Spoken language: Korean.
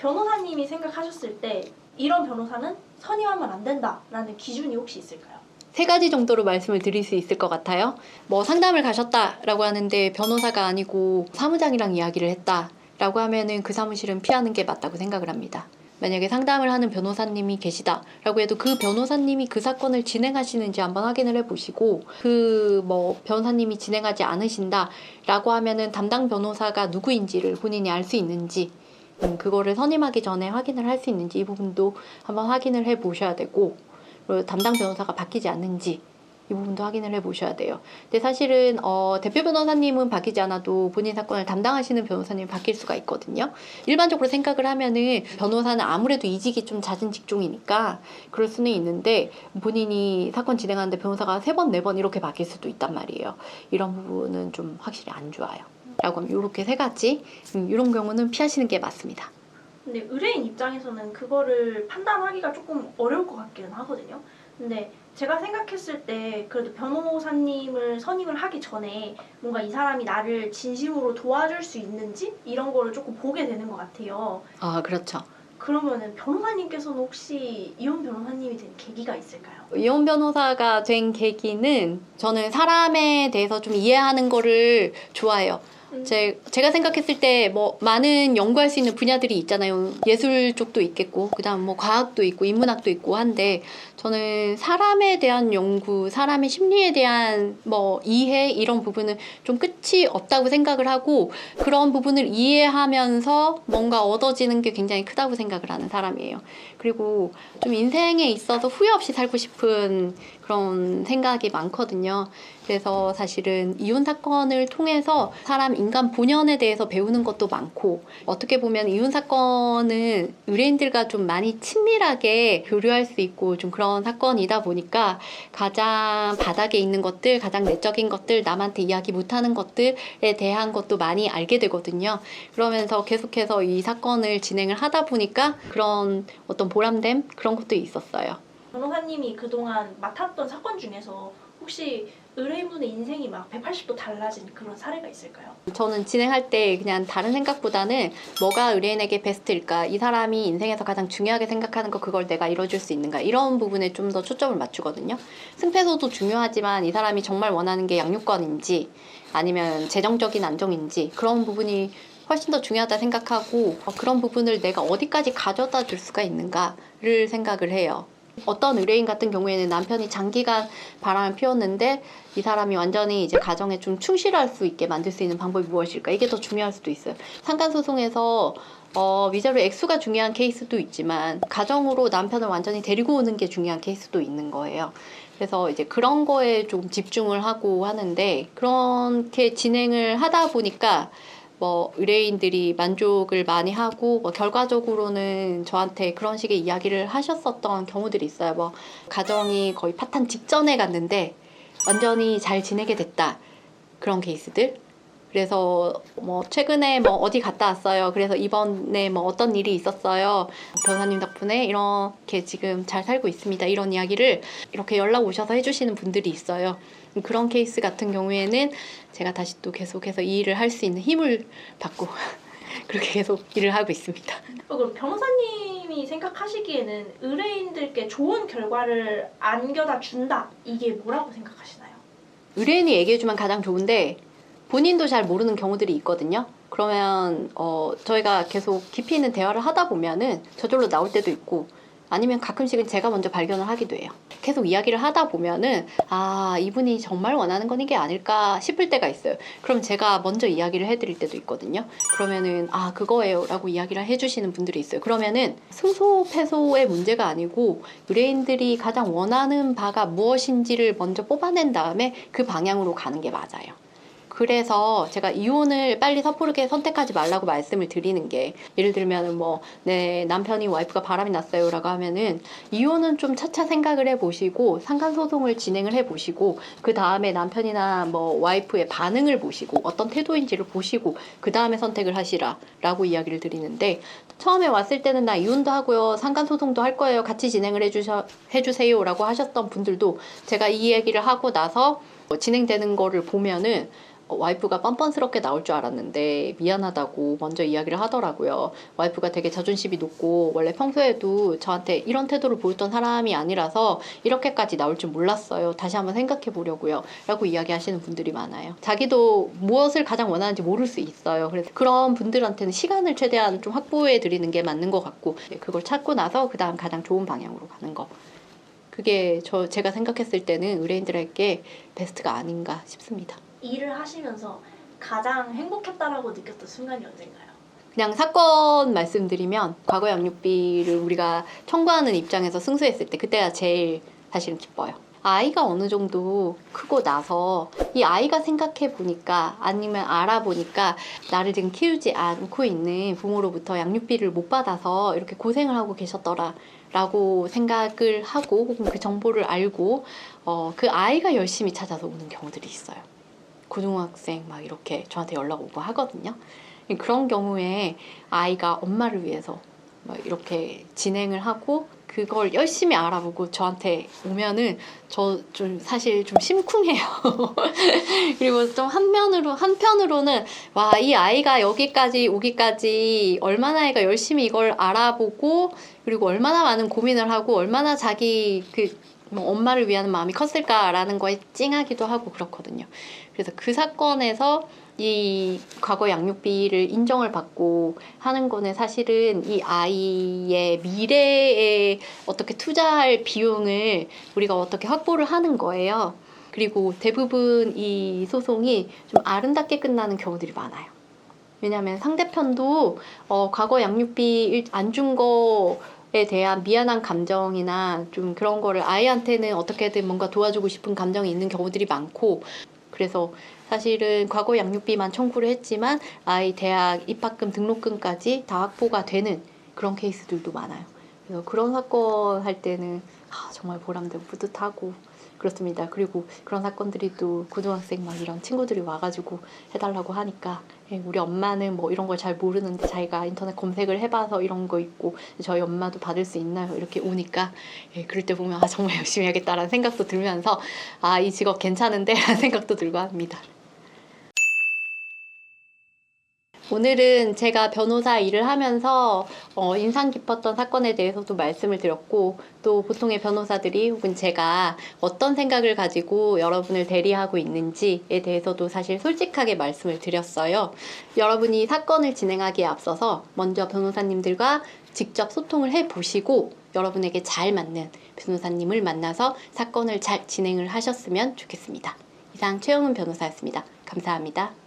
변호사님이 생각하셨을 때 이런 변호사는 선임하면 안 된다라는 기준이 혹시 있을까요? 세 가지 정도로 말씀을 드릴 수 있을 것 같아요. 뭐 상담을 가셨다라고 하는데 변호사가 아니고 사무장이랑 이야기를 했다라고 하면은 그 사무실은 피하는 게 맞다고 생각을 합니다. 만약에 상담을 하는 변호사님이 계시다라고 해도 그 변호사님이 그 사건을 진행하시는지 한번 확인을 해보시고, 그 뭐 변호사님이 진행하지 않으신다라고 하면은 담당 변호사가 누구인지를 본인이 알 수 있는지, 그거를 선임하기 전에 확인을 할 수 있는지 이 부분도 한번 확인을 해 보셔야 되고, 그리고 담당 변호사가 바뀌지 않는지 이 부분도 확인을 해 보셔야 돼요. 근데 사실은 대표 변호사님은 바뀌지 않아도 본인 사건을 담당하시는 변호사님이 바뀔 수가 있거든요. 일반적으로 생각을 하면은 변호사는 아무래도 이직이 좀 잦은 직종이니까 그럴 수는 있는데, 본인이 사건 진행하는데 변호사가 3번, 4번 이렇게 바뀔 수도 있단 말이에요. 이런 부분은 좀 확실히 안 좋아요. 라고 하면 이렇게 3가지, 이런 경우는 피하시는 게 맞습니다. 근데 의뢰인 입장에서는 그거를 판단하기가 조금 어려울 것 같기는 하거든요. 근데 제가 생각했을 때 그래도 변호사님을 선임을 하기 전에 뭔가 이 사람이 나를 진심으로 도와줄 수 있는지 이런 거를 조금 보게 되는 것 같아요. 아, 그렇죠. 그러면은 변호사님께서는 혹시 이혼 변호사님이 된 계기가 있을까요? 이혼 변호사가 된 계기는, 저는 사람에 대해서 좀 이해하는 거를 좋아해요. 제가 생각했을 때 뭐 많은 연구할 수 있는 분야들이 있잖아요. 예술 쪽도 있겠고, 그다음 뭐 과학도 있고 인문학도 있고 한데, 저는 사람에 대한 연구, 사람의 심리에 대한 뭐 이해, 이런 부분은 좀 끝이 없다고 생각을 하고, 그런 부분을 이해하면서 뭔가 얻어지는 게 굉장히 크다고 생각을 하는 사람이에요. 그리고 좀 인생에 있어서 후회 없이 살고 싶은 그런 생각이 많거든요. 그래서 사실은 이혼 사건을 통해서 사람 인간 본연에 대해서 배우는 것도 많고, 어떻게 보면 이혼 사건은 의뢰인들과 좀 많이 친밀하게 교류할 수 있고 좀 그런 사건이다 보니까 가장 바닥에 있는 것들, 가장 내적인 것들, 남한테 이야기 못하는 것들에 대한 것도 많이 알게 되거든요. 그러면서 계속해서 이 사건을 진행을 하다 보니까 그런 어떤 보람됨, 그런 것도 있었어요. 변호사님이 그동안 맡았던 사건 중에서 혹시 의뢰인분의 인생이 막 180도 달라진 그런 사례가 있을까요? 저는 진행할 때 그냥 다른 생각보다는 뭐가 의뢰인에게 베스트일까, 이 사람이 인생에서 가장 중요하게 생각하는 거, 그걸 내가 이뤄줄 수 있는가, 이런 부분에 좀 더 초점을 맞추거든요. 승패소도 중요하지만 이 사람이 정말 원하는 게 양육권인지 아니면 재정적인 안정인지, 그런 부분이 훨씬 더 중요하다 생각하고, 그런 부분을 내가 어디까지 가져다 줄 수가 있는가를 생각을 해요. 어떤 의뢰인 같은 경우에는 남편이 장기간 바람을 피웠는데 이 사람이 완전히 이제 가정에 좀 충실할 수 있게 만들 수 있는 방법이 무엇일까, 이게 더 중요할 수도 있어요. 상간소송에서 위자료 액수가 중요한 케이스도 있지만 가정으로 남편을 완전히 데리고 오는 게 중요한 케이스도 있는 거예요. 그래서 이제 그런 거에 좀 집중을 하고 하는데, 그렇게 진행을 하다 보니까 뭐 의뢰인들이 만족을 많이 하고, 뭐 결과적으로는 저한테 그런 식의 이야기를 하셨었던 경우들이 있어요. 뭐 가정이 거의 파탄 직전에 갔는데 완전히 잘 지내게 됐다, 그런 케이스들. 그래서 뭐 최근에 뭐 어디 갔다 왔어요, 그래서 이번에 뭐 어떤 일이 있었어요, 변호사님 덕분에 이렇게 지금 잘 살고 있습니다, 이런 이야기를 이렇게 연락 오셔서 해주시는 분들이 있어요. 그런 케이스 같은 경우에는 제가 다시 또 계속해서 이 일을 할 수 있는 힘을 받고 그렇게 계속 일을 하고 있습니다. 그럼 변호사님이 생각하시기에는 의뢰인들께 좋은 결과를 안겨다 준다, 이게 뭐라고 생각하시나요? 의뢰인이 얘기해주면 가장 좋은데 본인도 잘 모르는 경우들이 있거든요. 그러면 저희가 계속 깊이 있는 대화를 하다 보면은 저절로 나올 때도 있고, 아니면 가끔씩은 제가 먼저 발견을 하기도 해요. 계속 이야기를 하다 보면은 이분이 정말 원하는 건 이게 아닐까 싶을 때가 있어요. 그럼 제가 먼저 이야기를 해드릴 때도 있거든요. 그러면은 그거예요 라고 이야기를 해주시는 분들이 있어요. 그러면은 승소 패소의 문제가 아니고 의뢰인들이 가장 원하는 바가 무엇인지를 먼저 뽑아낸 다음에 그 방향으로 가는 게 맞아요. 그래서 제가 이혼을 빨리 섣부르게 선택하지 말라고 말씀을 드리는 게, 예를 들면 뭐 내 남편이 와이프가 바람이 났어요 라고 하면은 이혼은 좀 차차 생각을 해보시고 상간소송을 진행을 해보시고, 그 다음에 남편이나 뭐 와이프의 반응을 보시고 어떤 태도인지를 보시고 그 다음에 선택을 하시라 라고 이야기를 드리는데, 처음에 왔을 때는 나 이혼도 하고요, 상간소송도 할 거예요, 같이 진행을 해주세요 라고 하셨던 분들도 제가 이 얘기를 하고 나서 진행되는 거를 보면은 와이프가 뻔뻔스럽게 나올 줄 알았는데 미안하다고 먼저 이야기를 하더라고요. 와이프가 되게 자존심이 높고 원래 평소에도 저한테 이런 태도를 보였던 사람이 아니라서 이렇게까지 나올 줄 몰랐어요. 다시 한번 생각해 보려고요. 라고 이야기하시는 분들이 많아요. 자기도 무엇을 가장 원하는지 모를 수 있어요. 그래서 그런 분들한테는 시간을 최대한 좀 확보해 드리는 게 맞는 것 같고 그걸 찾고 나서 그 다음 가장 좋은 방향으로 가는 거. 그게 제가 생각했을 때는 의뢰인들에게 베스트가 아닌가 싶습니다. 일을 하시면서 가장 행복했다라고 느꼈던 순간이 언젠가요? 그냥 사건 말씀드리면 과거 양육비를 우리가 청구하는 입장에서 승소했을 때 그때가 제일 사실은 기뻐요. 아이가 어느 정도 크고 나서 이 아이가 생각해 보니까 아니면 알아보니까 나를 지금 키우지 않고 있는 부모로부터 양육비를 못 받아서 이렇게 고생을 하고 계셨더라 라고 생각을 하고 혹은 그 정보를 알고 그 아이가 열심히 찾아서 오는 경우들이 있어요. 고등학생 막 이렇게 저한테 연락 오고 하거든요. 그런 경우에 아이가 엄마를 위해서 막 이렇게 진행을 하고 그걸 열심히 알아보고 저한테 오면은 저 좀 사실 좀 심쿵해요. 그리고 좀 한편으로는 와, 이 아이가 여기까지 오기까지 얼마나 애가 열심히 이걸 알아보고 그리고 얼마나 많은 고민을 하고 얼마나 자기 뭐 엄마를 위하는 마음이 컸을까라는 거에 찡하기도 하고 그렇거든요. 그래서 그 사건에서 이 과거 양육비를 인정을 받고 하는 거는 사실은 이 아이의 미래에 어떻게 투자할 비용을 우리가 어떻게 확보를 하는 거예요. 그리고 대부분 이 소송이 좀 아름답게 끝나는 경우들이 많아요. 왜냐하면 상대편도 과거 양육비 안 준 거에 대한 미안한 감정이나 좀 그런 거를 아이한테는 어떻게든 뭔가 도와주고 싶은 감정이 있는 경우들이 많고 그래서 사실은 과거 양육비만 청구를 했지만 아이 대학 입학금 등록금까지 다 확보가 되는 그런 케이스들도 많아요. 그래서 그런 사건 할 때는 정말 보람되고 뿌듯하고 그렇습니다. 그리고 그런 사건들이 또 고등학생 막 이런 친구들이 와가지고 해달라고 하니까 우리 엄마는 뭐 이런 걸 잘 모르는데 자기가 인터넷 검색을 해봐서 이런 거 있고 저희 엄마도 받을 수 있나요? 이렇게 오니까 그럴 때 보면 정말 열심히 해야겠다라는 생각도 들면서 이 직업 괜찮은데 라는 생각도 들고 합니다. 오늘은 제가 변호사 일을 하면서 인상 깊었던 사건에 대해서도 말씀을 드렸고 또 보통의 변호사들이 혹은 제가 어떤 생각을 가지고 여러분을 대리하고 있는지에 대해서도 사실 솔직하게 말씀을 드렸어요. 여러분이 사건을 진행하기에 앞서서 먼저 변호사님들과 직접 소통을 해보시고 여러분에게 잘 맞는 변호사님을 만나서 사건을 잘 진행을 하셨으면 좋겠습니다. 이상 최영은 변호사였습니다. 감사합니다.